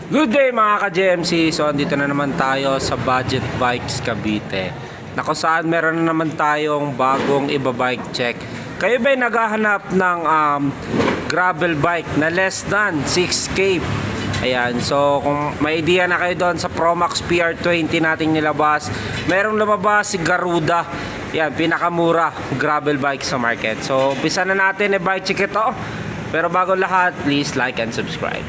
Good day mga ka-GMC. So andito na naman tayo sa Budget Bikes Cavite, na kung saan meron na naman tayong bagong iba-bike check. Kayo ba'y naghahanap ng gravel bike na less than 6K? Ayan, so kung may idea na kayo doon sa Promax PR20 nating nilabas, merong lumabas si Garuda. Yan, pinakamura gravel bike sa market. So umpisa na natin i-bike check ito. Pero bago lahat, please like and subscribe.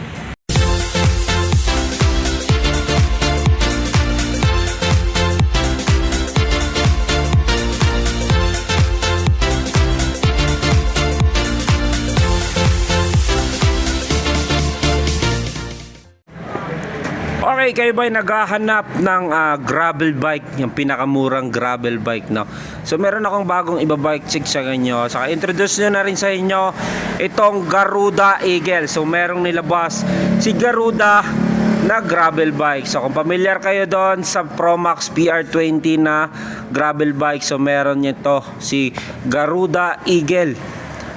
Okay, kayo ba'y naghahanap ng gravel bike, yung pinakamurang gravel bike, no? So meron akong bagong iba-bike check sa inyo. Saka introduce nyo na rin sa inyo itong Garuda Eagle. So merong nilabas si Garuda na gravel bike. So kung familiar kayo doon sa Promax PR20 na gravel bike, so meron nito si Garuda Eagle.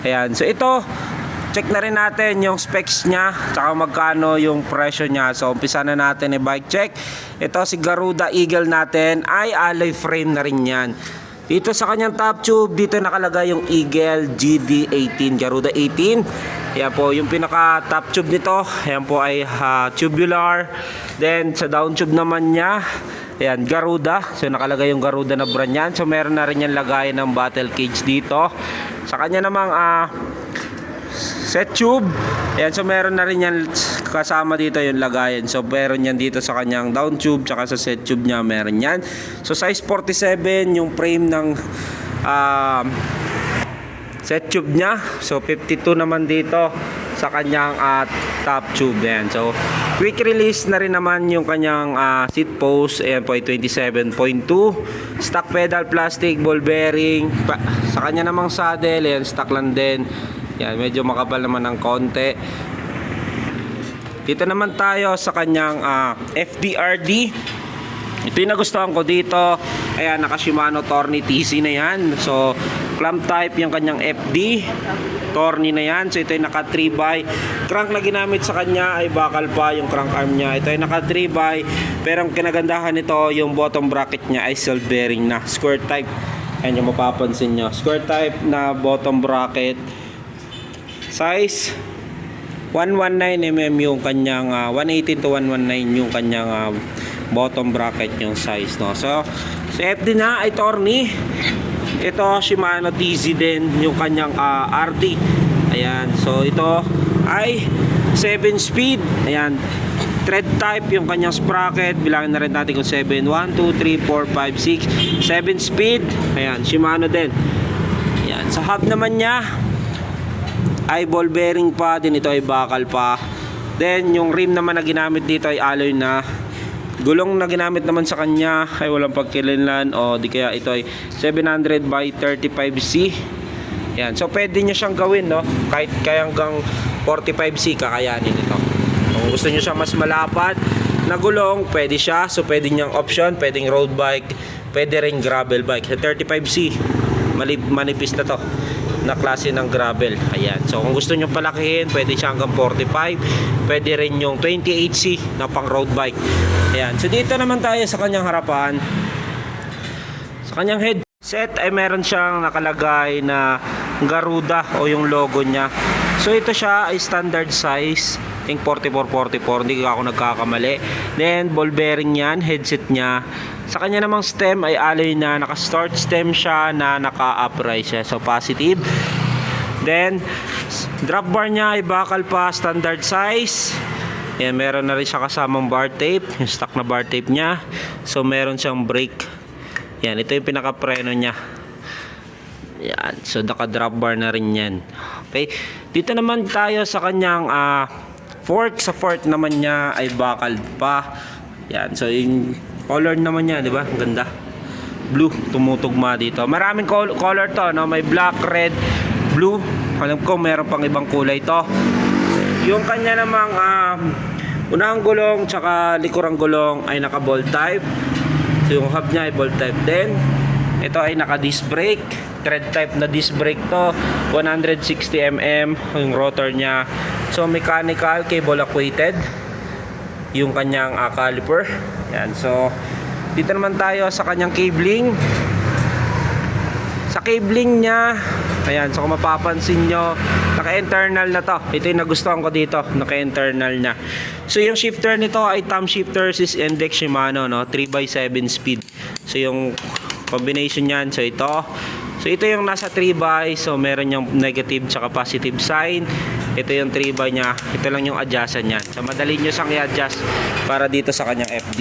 Ayan, so ito check na rin natin yung specs niya, tsaka magkano yung presyo niya. So umpisa na natin i-bike check. Ito si Garuda Eagle natin ay alloy frame na rin yan. Dito sa kanyang top tube, dito nakalagay yung Eagle GD18, Garuda 18. Yan po yung pinaka top tube nito. Yan po ay tubular. Then sa down tube naman niya, ayan, Garuda. So nakalagay yung Garuda na brand yan. So meron na rin yan lagay ng battle cage dito. Sa kanya namang set tube. Ayan, so meron na rin yan kasama dito yung lagayan. So meron yan dito sa kanyang down tube, tsaka sa set tube niya meron yan. So size 47 yung frame ng set tube niya. So 52 naman dito sa kanyang top tube. Ayan. So quick release na rin naman yung kanyang seat post. Ayan po ay 27.2. Stock pedal plastic, ball bearing. Sa kanya namang saddle, ayan, stock lang din. Yan, medyo makapal naman ng konti. Dito naman tayo sa kanyang FDRD. Ito yung nagustuhan ko dito. Ayan, naka Shimano Tourney TC na yan. So clamp type yung kanyang FD Tourney na yan. So ito yung naka 3x. Crank na ginamit sa kanya ay bakal pa yung crank arm niya. Ito yung naka 3x. Pero ang kinagandahan nito, yung bottom bracket niya ay self bearing na square type. Ayan yung mapapansin nyo, square type na bottom bracket. Size 119mm yung kanyang 118 to 119 yung kanyang bottom bracket yung size, no. So sa FD na ay Tourney. Ito Shimano TZ din yung kanyang RT. Ayan, so ito ay 7 speed. Ayan, thread type yung kanyang sprocket. Bilangin na rin natin kung 7, 1, 2, 3, 4, 5, 6 7 speed. Ayan, Shimano din. Ayan, sa hub naman niya ay ball bearing pa din, ito ay bakal pa. Then yung rim naman na ginamit dito ay alloy na. Gulong na ginamit naman sa kanya ay walang pagkilinlan, o di kaya ito ay 700 by 35C. Yan, so pwede nyo siyang gawin, no? Kahit kaya hanggang 45C kakayanin ito. Kung gusto nyo siya mas malapad na gulong, pwede siya. So pwede niyang option, pwedeng road bike, pwede rin gravel bike. Sa 35C manipis na to na klase ng gravel. Ayan, so kung gusto nyo palakihin, pwede siya hanggang 45. Pwede rin yung 28C na pang road bike. Ayan, so dito naman tayo sa kanyang harapan. Sa kanyang headset ay meron siyang nakalagay na Garuda o yung logo niya. So ito siya ay standard size, I think 44-44, hindi ako nagkakamali. Then ball bearing yan, headset niya. Sa kanya namang stem ay alloy na, naka-start stem siya na naka-upright siya. So positive. Then drop bar niya ay bakal pa, standard size. Yan, meron na rin siya kasamang bar tape, yung stock na bar tape niya. So meron siyang brake. Yan, ito yung pinaka-preno niya. Yan, so naka-drop bar na rin yan. Okay, dito naman tayo sa kanyang fork. Sa fork naman niya ay bakal pa. Yan, so yung color naman niya, di ba? Ang ganda. Blue, tumutugma dito. Maraming color to, no? May black, red, blue. Alam ko meron pang ibang kulay to. Yung kanya namang unang gulong tsaka likurang gulong ay naka ball type. So yung hub niya ay ball type din. Ito ay naka disc brake, thread type na disc brake to, 160mm yung rotor niya. So mechanical, cable acquainted. yung kanyang caliper. Yan, so dito naman tayo sa kanyang cabling. Sa cabling niya, ayan, so kung mapapansin nyo, naka-internal na to. Ito yung nagustuhan ko dito, naka-internal na. So yung shifter nito ay thumb shifter sys index Shimano, no? 3x7 speed. So yung combination niyan, so ito yung nasa 3x, so meron yung negative tsaka positive sign. Ito yung 3x niya, ito lang yung adjustan niyan. So madali nyo siyang i-adjust para dito sa kanyang FD.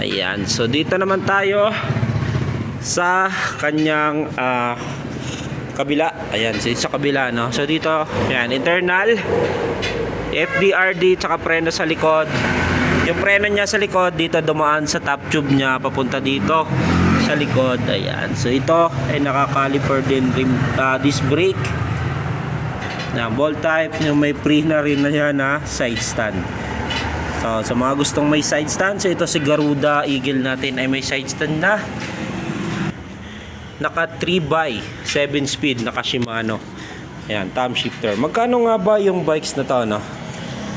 Ayan, so dito naman tayo sa kanyang kabila. Ayan, sa kabila, no? So dito, ayan, internal FDRD tsaka preno sa likod. Yung preno niya sa likod dito dumaan sa top tube niya papunta dito sa likod. Ayan, so ito ay naka-caliper din rim, disc brake na ball type, yung may pre na rin na yan na side stand. So sa mga gustong may side stand, so ito si Garuda Eagle natin ay may side stand na. Naka 3x7 speed, naka Shimano. Ayan, thumb shifter. Magkano nga ba yung bikes na to, no?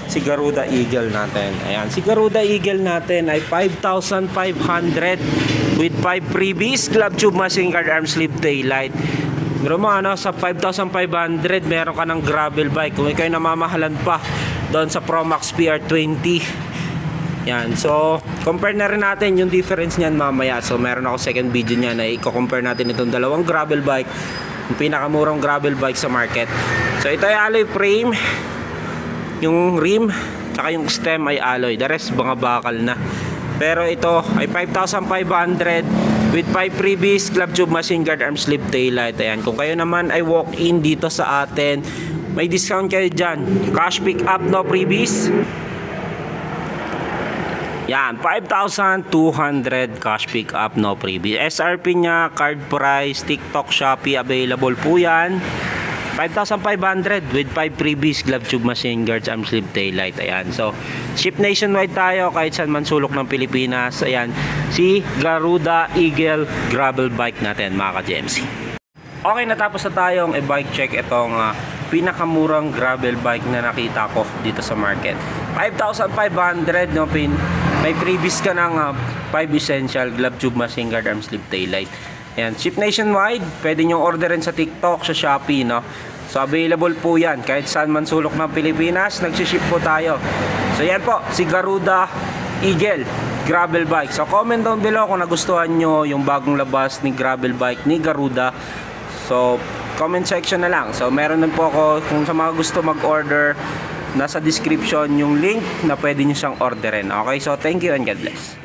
Si Garuda Eagle natin. Ayan, si Garuda Eagle natin ay 5,500 with 5 freebies, club tube, machine guard, arm sleeve, taillight. Pero ano, sa 5,500 meron ka ng gravel bike. Kung ikaw namamahalan pa doon sa Promax PR20. Yan, so compare na rin natin yung difference niyan mamaya. So meron ako second video niya na i-compare natin itong dalawang gravel bike, yung pinakamurang gravel bike sa market. So ito ay alloy frame, yung rim saka yung stem ay alloy, the rest mga bakal na. Pero ito ay 5,500 with 5 freebies, club tube, machine guard, arm sleeve, taillight. Ayan, kung kayo naman ay walk in dito sa atin, may discount kayo dyan. Cash pick up, no freebies. Yan, 5,200 cash pick up, no freebie. SRP niya, card price, TikTok, Shopee, available po yan. 5,500 with 5 freebies, glove tube, machine guards, arm sleeve, taillight. Ayan, so ship nationwide tayo kahit saan man sulok ng Pilipinas. Ayan, si Garuda Eagle gravel bike natin, mga ka-GMC. Okay, natapos na tayong i-bike check itong pinakamurang gravel bike na nakita ko dito sa market. 5,500, no, may freebies ka ng 5 essential, glove tube, machine guard, arm sleeve, taillight. Ayan, ship nationwide, pwede nyo orderin sa TikTok, sa Shopee, no? So available po yan kahit saan man sulok ng Pilipinas, nagsiship po tayo. So yan po, si Garuda Eagle gravel bike. So comment down below kung nagustuhan nyo yung bagong labas ni gravel bike ni Garuda. So comment section na lang. So meron din po ako, kung sa mga gusto mag-order, nasa description yung link na pwede nyo siyang orderin. Okay, so thank you and God bless.